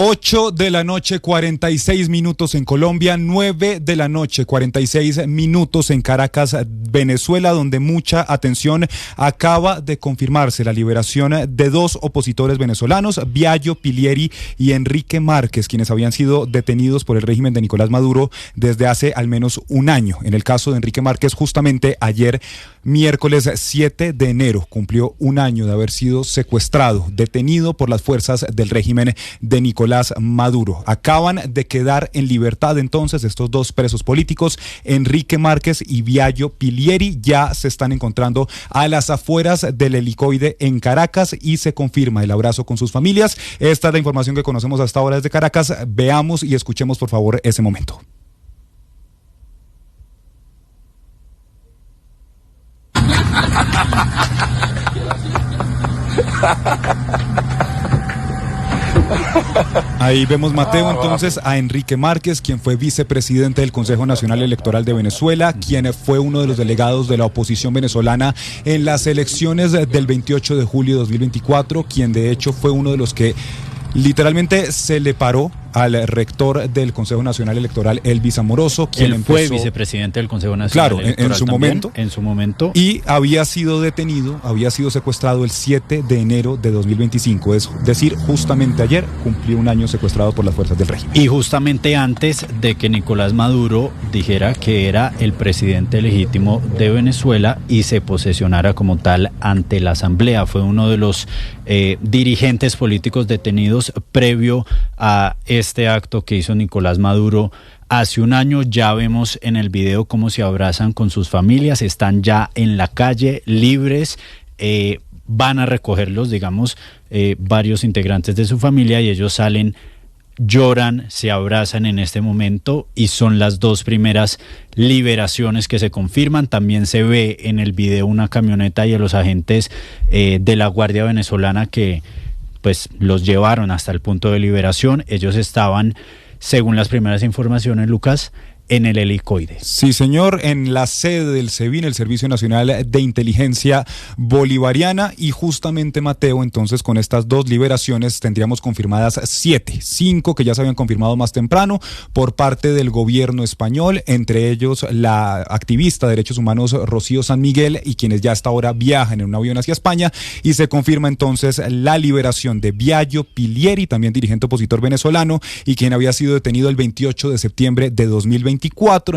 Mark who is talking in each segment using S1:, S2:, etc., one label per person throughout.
S1: 8 de la noche, 46 minutos en Colombia, 9 de la noche, 46 minutos en Caracas, Venezuela, donde mucha atención. Acaba de confirmarse la liberación de dos opositores venezolanos, Viayo Pilieri y Enrique Márquez, quienes habían sido detenidos por el régimen de Nicolás Maduro desde hace al menos un año. En el caso de Enrique Márquez, justamente ayer, miércoles 7 de enero, cumplió un año de haber sido secuestrado, detenido por las fuerzas del régimen de Nicolás Maduro. Acaban de quedar en libertad entonces estos dos presos políticos, Enrique Márquez y Viayo Pilieri. Ya se están encontrando a las afueras del helicoide en Caracas y se confirma el abrazo con sus familias. Esta es la información que conocemos hasta ahora desde Caracas. Veamos y escuchemos por favor ese momento. Ahí vemos, Mateo, entonces a Enrique Márquez, quien fue vicepresidente del Consejo Nacional Electoral de Venezuela, quien fue uno de los delegados de la oposición venezolana en las elecciones del 28 de julio de 2024, quien de hecho fue uno de los que literalmente se le paró al rector del Consejo Nacional Electoral, Elvis Amoroso, quien
S2: Él fue vicepresidente del Consejo Nacional Electoral
S1: en su momento, y había sido detenido, había sido secuestrado el 7 de enero de 2025, es decir, justamente ayer cumplió un año secuestrado por las fuerzas del régimen.
S2: Y justamente antes de que Nicolás Maduro dijera que era el presidente legítimo de Venezuela y se posesionara como tal ante la Asamblea, fue uno de los dirigentes políticos detenidos previo a este acto que hizo Nicolás Maduro hace un año. Ya vemos en el video cómo se abrazan con sus familias, están ya en la calle, libres, van a recogerlos, digamos, varios integrantes de su familia, y ellos salen, lloran, se abrazan en este momento, y son las dos primeras liberaciones que se confirman. También se ve en el video una camioneta y a los agentes de la Guardia Venezolana que pues los llevaron hasta el punto de liberación. Ellos estaban, según las primeras informaciones, Lucas, en el helicoide.
S1: Sí, señor, en la sede del SEBIN, el Servicio Nacional de Inteligencia Bolivariana, y justamente, Mateo, entonces con estas dos liberaciones tendríamos confirmadas 5 que ya se habían confirmado más temprano por parte del gobierno español, entre ellos la activista de derechos humanos Rocío San Miguel, y quienes ya hasta ahora viajan en un avión hacia España, y se confirma entonces la liberación de Viayo Pilieri, también dirigente opositor venezolano, y quien había sido detenido el 28 de septiembre de 2024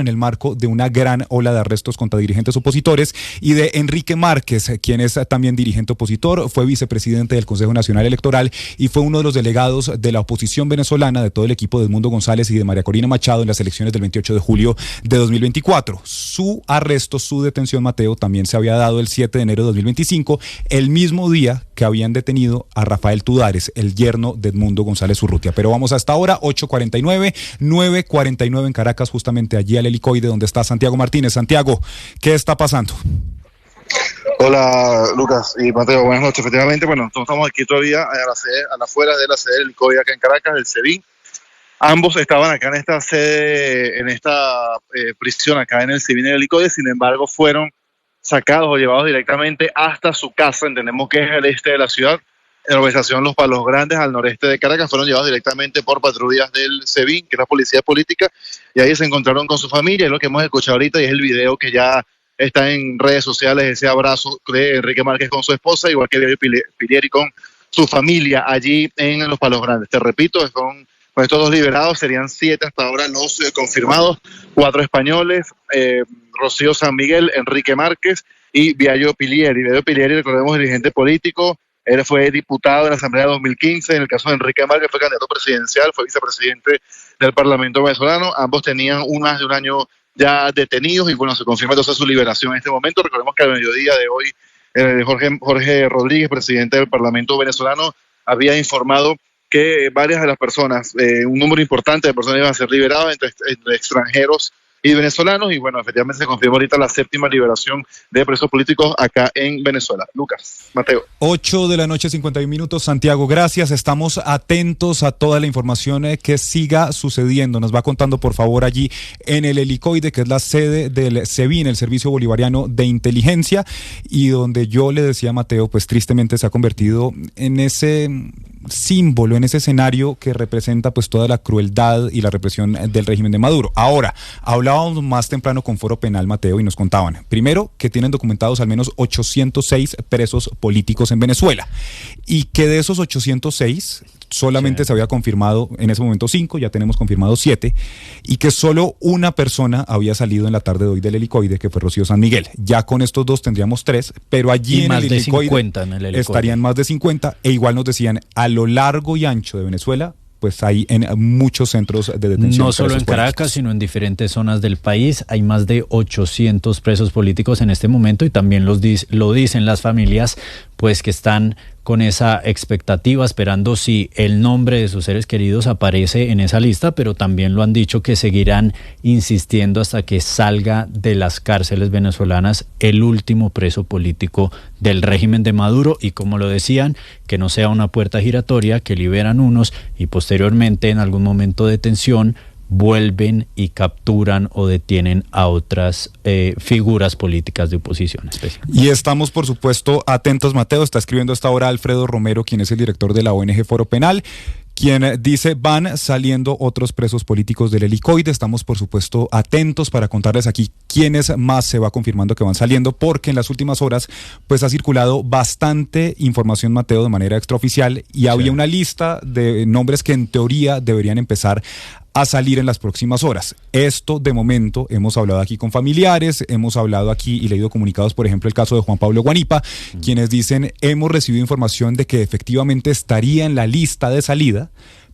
S1: en el marco de una gran ola de arrestos contra dirigentes opositores, y de Enrique Márquez, quien es también dirigente opositor, fue vicepresidente del Consejo Nacional Electoral y fue uno de los delegados de la oposición venezolana, de todo el equipo de Edmundo González y de María Corina Machado en las elecciones del 28 de julio de 2024. Su arresto, su detención, Mateo, también se había dado el 7 de enero de 2025, el mismo día que habían detenido a Rafael Tudares, el yerno de Edmundo González Urrutia. Pero vamos hasta ahora, 8:49, 9:49 en Caracas, justamente allí al helicoide donde está Santiago Martínez. Santiago, ¿qué está pasando?
S3: Hola, Lucas y Mateo, buenas noches. Efectivamente, bueno, nosotros estamos aquí todavía a las afueras de la sede del helicoide acá en Caracas, del SEBIN. Ambos estaban acá en esta sede, en esta prisión acá en el SEBIN del helicoide. Sin embargo, fueron sacados o llevados directamente hasta su casa. Entendemos que es el este de la ciudad, en la urbanización Los Palos Grandes, al noreste de Caracas. Fueron llevados directamente por patrullas del SEBIN, que es la policía política, y ahí se encontraron con su familia. Es lo que hemos escuchado ahorita, y es el video que ya está en redes sociales, ese abrazo de Enrique Márquez con su esposa, igual que Viayo Pilieri con su familia allí en Los Palos Grandes. Te repito, con estos dos liberados serían 7 hasta ahora los confirmados, 4 españoles, Rocío San Miguel, Enrique Márquez y Viayo Pilieri. Viayo Pilieri, recordemos, dirigente político. Él fue diputado en la Asamblea de 2015. En el caso de Enrique Márquez fue candidato presidencial, fue vicepresidente del Parlamento venezolano. Ambos tenían más de un año ya detenidos, y bueno, se confirma entonces su liberación en este momento. Recordemos que al mediodía de hoy, Jorge Rodríguez, presidente del Parlamento venezolano, había informado que varias de las personas, un número importante de personas iban a ser liberadas entre extranjeros y venezolanos, y bueno, efectivamente se confirmó ahorita la 7ª liberación de presos políticos acá en Venezuela. Lucas, Mateo.
S1: 8 de la noche, 51 minutos. Santiago, gracias. Estamos atentos a toda la información que siga sucediendo. Nos va contando, por favor, allí en el helicoide, que es la sede del SEBIN, el Servicio Bolivariano de Inteligencia, y donde yo le decía a Mateo, pues tristemente se ha convertido en ese símbolo, en ese escenario que representa pues toda la crueldad y la represión del régimen de Maduro. Ahora, hablábamos más temprano con Foro Penal, Mateo, y nos contaban, primero, que tienen documentados al menos 806 presos políticos en Venezuela, y que de esos 806 solamente se había confirmado en ese momento 5, ya tenemos confirmado 7, y que solo una persona había salido en la tarde de hoy del helicoide, que fue Rocío San Miguel. Ya con estos dos tendríamos 3, pero allí en el helicoide estarían más de 50, e igual nos decían, a lo largo y ancho de Venezuela, pues hay en muchos centros de detención.
S2: No solo en Caracas, sino en diferentes zonas del país. Hay más de 800 presos políticos en este momento, y también lo dicen las familias, pues que están con esa expectativa, esperando si el nombre de sus seres queridos aparece en esa lista, pero también lo han dicho que seguirán insistiendo hasta que salga de las cárceles venezolanas el último preso político del régimen de Maduro, y como lo decían, que no sea una puerta giratoria, que liberan unos y posteriormente en algún momento de tensión vuelven y capturan o detienen a otras figuras políticas de oposición especial.
S1: Y estamos, por supuesto, atentos, Mateo. Está escribiendo hasta ahora Alfredo Romero, quien es el director de la ONG Foro Penal, quien dice, van saliendo otros presos políticos del helicoide. Estamos, por supuesto, atentos para contarles aquí quiénes más se va confirmando que van saliendo, porque en las últimas horas pues ha circulado bastante información, Mateo, de manera extraoficial, y había una lista de nombres que en teoría deberían empezar a salir en las próximas horas. Esto, de momento, hemos hablado aquí con familiares, hemos hablado aquí y leído comunicados, por ejemplo, el caso de Juan Pablo Guanipa, quienes dicen, hemos recibido información de que efectivamente estaría en la lista de salida,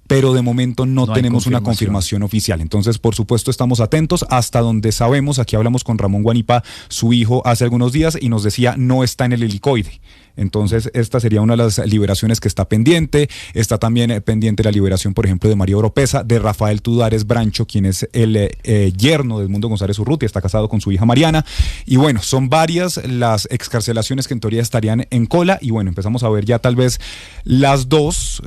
S1: pero de momento no tenemos una confirmación oficial. Entonces, por supuesto, estamos atentos hasta donde sabemos. Aquí hablamos con Ramón Guanipa, su hijo, hace algunos días, y nos decía, no está en el helicoide. Entonces, esta sería una de las liberaciones que está pendiente. Está también pendiente la liberación, por ejemplo, de María Oropesa, de Rafael Tudares Brancho, quien es el yerno de Edmundo González Urrutia, está casado con su hija Mariana. Y bueno, son varias las excarcelaciones que en teoría estarían en cola. Y bueno, empezamos a ver ya tal vez las dos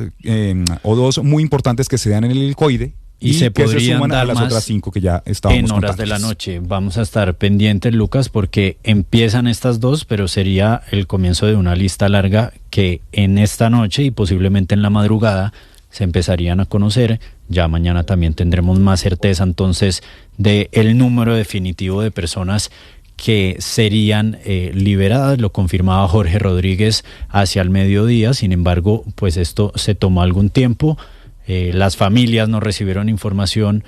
S1: muy importantes que se dan en el helicoide.
S2: Y se
S1: que
S2: podrían
S1: se suman
S2: dar
S1: a las
S2: más
S1: otras 5 que ya estábamos
S2: en horas de la noche. Vamos a estar pendientes, Lucas, porque empiezan estas dos, pero sería el comienzo de una lista larga que en esta noche y posiblemente en la madrugada se empezarían a conocer. Ya mañana también tendremos más certeza entonces de el número definitivo de personas que serían liberadas. Lo confirmaba Jorge Rodríguez hacia el mediodía. Sin embargo, pues esto se tomó algún tiempo. Las familias no recibieron información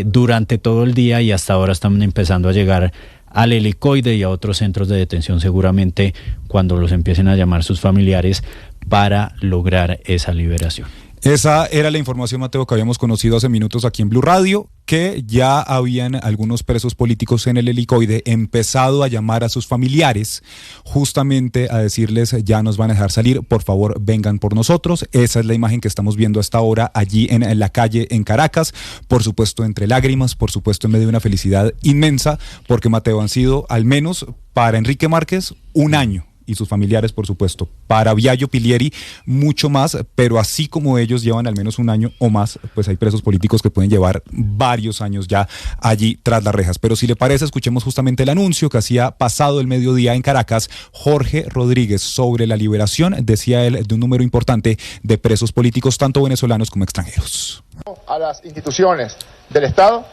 S2: durante todo el día, y hasta ahora están empezando a llegar al helicoide y a otros centros de detención, seguramente cuando los empiecen a llamar sus familiares para lograr esa liberación.
S1: Esa era la información, Mateo, que habíamos conocido hace minutos aquí en Blue Radio, que ya habían algunos presos políticos en el helicoide empezado a llamar a sus familiares justamente a decirles, ya nos van a dejar salir, por favor vengan por nosotros. Esa es la imagen que estamos viendo hasta ahora allí en la calle en Caracas, por supuesto entre lágrimas, por supuesto en medio de una felicidad inmensa, porque, Mateo, han sido al menos para Enrique Márquez un año, y sus familiares, por supuesto. Para Viallo Pilieri, mucho más, pero así como ellos llevan al menos un año o más, pues hay presos políticos que pueden llevar varios años ya allí tras las rejas. Pero si le parece, escuchemos justamente el anuncio que hacía pasado el mediodía en Caracas Jorge Rodríguez sobre la liberación, decía él, de un número importante de presos políticos, tanto venezolanos como extranjeros.
S4: A las instituciones del Estado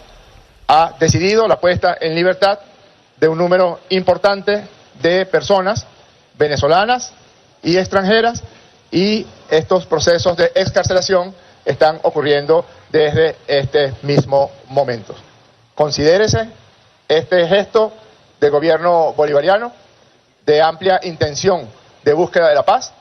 S4: ha decidido la puesta en libertad de un número importante de personas venezolanas y extranjeras, y estos procesos de excarcelación están ocurriendo desde este mismo momento. Considérese este gesto del gobierno bolivariano de amplia intención de búsqueda de la paz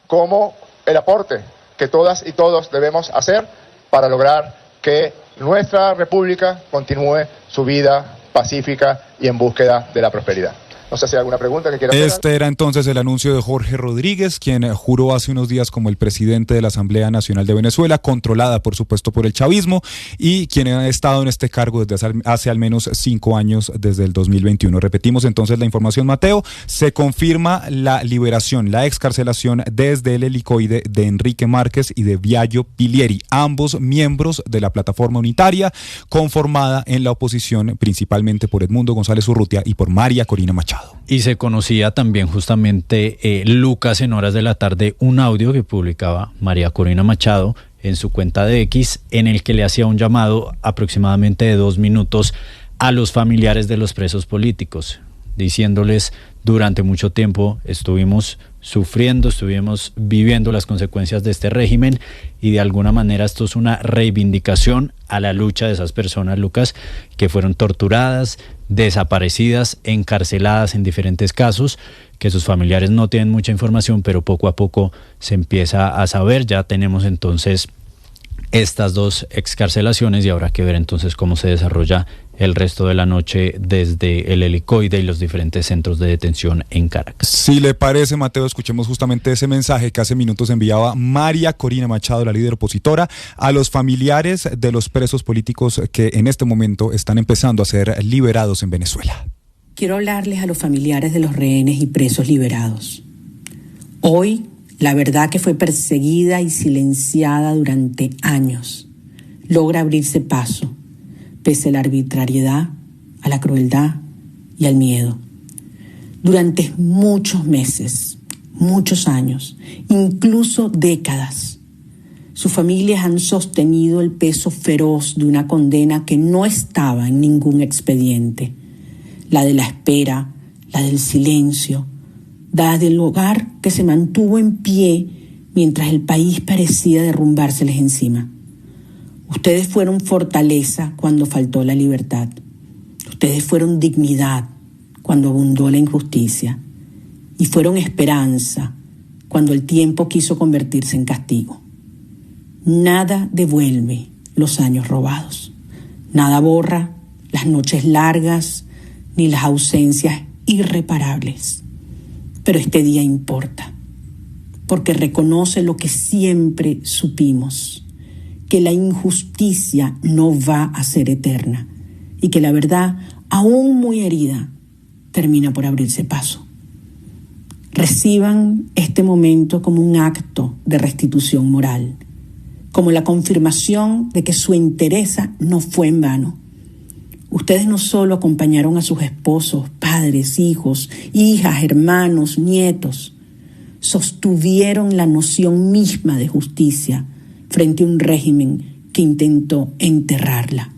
S4: como el aporte que todas y todos debemos hacer para lograr que nuestra república continúe su vida pacífica y en búsqueda de la prosperidad. No sé si hay alguna pregunta que quiera hacer.
S1: Este era entonces el anuncio de Jorge Rodríguez, quien juró hace unos días como el presidente de la Asamblea Nacional de Venezuela, controlada por supuesto por el chavismo, y quien ha estado en este cargo desde hace al menos 5 años, desde el 2021. Repetimos entonces la información, Mateo. Se confirma la liberación, la excarcelación desde el helicoide de Enrique Márquez y de Viallo Pilieri, ambos miembros de la plataforma unitaria conformada en la oposición principalmente por Edmundo González Urrutia y por María Corina Machado. Machado.
S2: Y se conocía también justamente, Lucas, en horas de la tarde, un audio que publicaba María Corina Machado en su cuenta de X, en el que le hacía un llamado aproximadamente de 2 minutos a los familiares de los presos políticos, diciéndoles: durante mucho tiempo estuvimos sufriendo, estuvimos viviendo las consecuencias de este régimen, y de alguna manera esto es una reivindicación a la lucha de esas personas, Lucas, que fueron torturadas, desaparecidas, encarceladas en diferentes casos, que sus familiares no tienen mucha información, pero poco a poco se empieza a saber. Ya tenemos entonces estas 2 excarcelaciones y habrá que ver entonces cómo se desarrolla el resto de la noche desde el Helicoide y los diferentes centros de detención en Caracas.
S1: Si le parece, Mateo, escuchemos justamente ese mensaje que hace minutos enviaba María Corina Machado, la líder opositora, a los familiares de los presos políticos que en este momento están empezando a ser liberados en Venezuela.
S5: Quiero hablarles a los familiares de los rehenes y presos liberados. Hoy, la verdad que fue perseguida y silenciada durante años logra abrirse paso, pese a la arbitrariedad, a la crueldad y al miedo. Durante muchos meses, muchos años, incluso décadas, sus familias han sostenido el peso feroz de una condena que no estaba en ningún expediente, la de la espera, la del silencio, la del hogar que se mantuvo en pie mientras el país parecía derrumbárseles encima. Ustedes fueron fortaleza cuando faltó la libertad. Ustedes fueron dignidad cuando abundó la injusticia. Y fueron esperanza cuando el tiempo quiso convertirse en castigo. Nada devuelve los años robados. Nada borra las noches largas ni las ausencias irreparables. Pero este día importa, porque reconoce lo que siempre supimos: que la injusticia no va a ser eterna y que la verdad, aún muy herida, termina por abrirse paso. Reciban este momento como un acto de restitución moral, como la confirmación de que su entereza no fue en vano. Ustedes no solo acompañaron a sus esposos, padres, hijos, hijas, hermanos, nietos, sostuvieron la noción misma de justicia frente a un régimen que intentó enterrarla.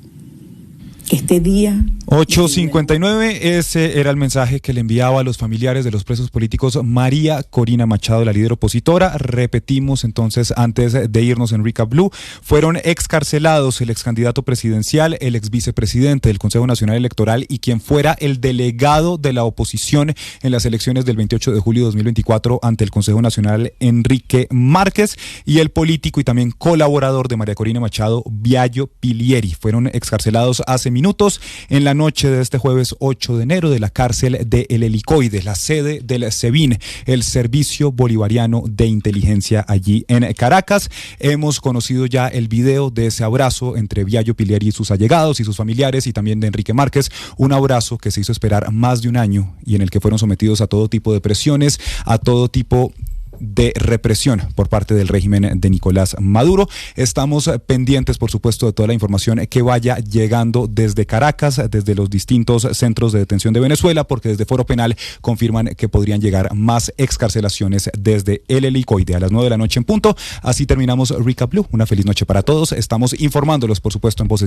S5: Que este día...
S1: 8:59, ese era el mensaje que le enviaba a los familiares de los presos políticos María Corina Machado, la líder opositora. Repetimos entonces, antes de irnos en Recap Blue, fueron excarcelados el excandidato presidencial, el exvicepresidente del Consejo Nacional Electoral y quien fuera el delegado de la oposición en las elecciones del 28 de julio de 2024 ante el Consejo Nacional, Enrique Márquez, y el político y también colaborador de María Corina Machado, Viallo Pilieri. Fueron excarcelados hace minutos en la noche de este jueves 8 de enero de la cárcel de El Helicoide, la sede del SEBIN, el Servicio Bolivariano de Inteligencia allí en Caracas. Hemos conocido ya el video de ese abrazo entre Viallo Pilieri y sus allegados y sus familiares, y también de Enrique Márquez, un abrazo que se hizo esperar más de un año y en el que fueron sometidos a todo tipo de presiones, a todo tipo de represión por parte del régimen de Nicolás Maduro. Estamos pendientes, por supuesto, de toda la información que vaya llegando desde Caracas, desde los distintos centros de detención de Venezuela, porque desde Foro Penal confirman que podrían llegar más excarcelaciones desde El Helicoide a las 9 de la noche en punto. Así terminamos Recap Blue. Una feliz noche para todos. Estamos informándolos, por supuesto, en Voces